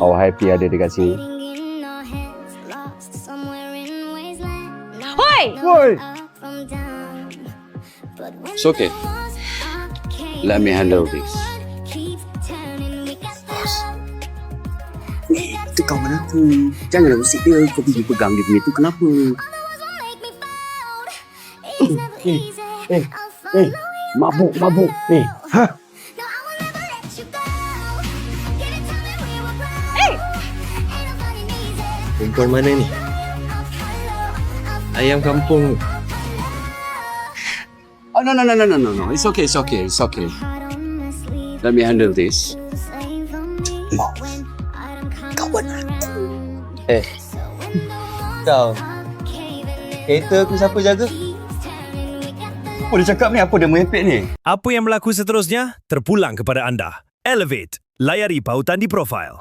Awak happy ada dekat sini. Hoi! Woi! It's okay. Let me handle this. Itu kawan aku. Janganlah usik dia. Kau pergi pegang dia punya tu. Kenapa? Mabuk. Ha? Perempuan mana ni? Ayam kampung. Oh, no. It's okay. Let me handle this. Kawan aku. Kau. Kereta aku siapa jaga? Apa dia cakap ni? Apa dia merepek ni? Apa yang berlaku seterusnya terpulang kepada anda. Elevate. Layari pautan di profil.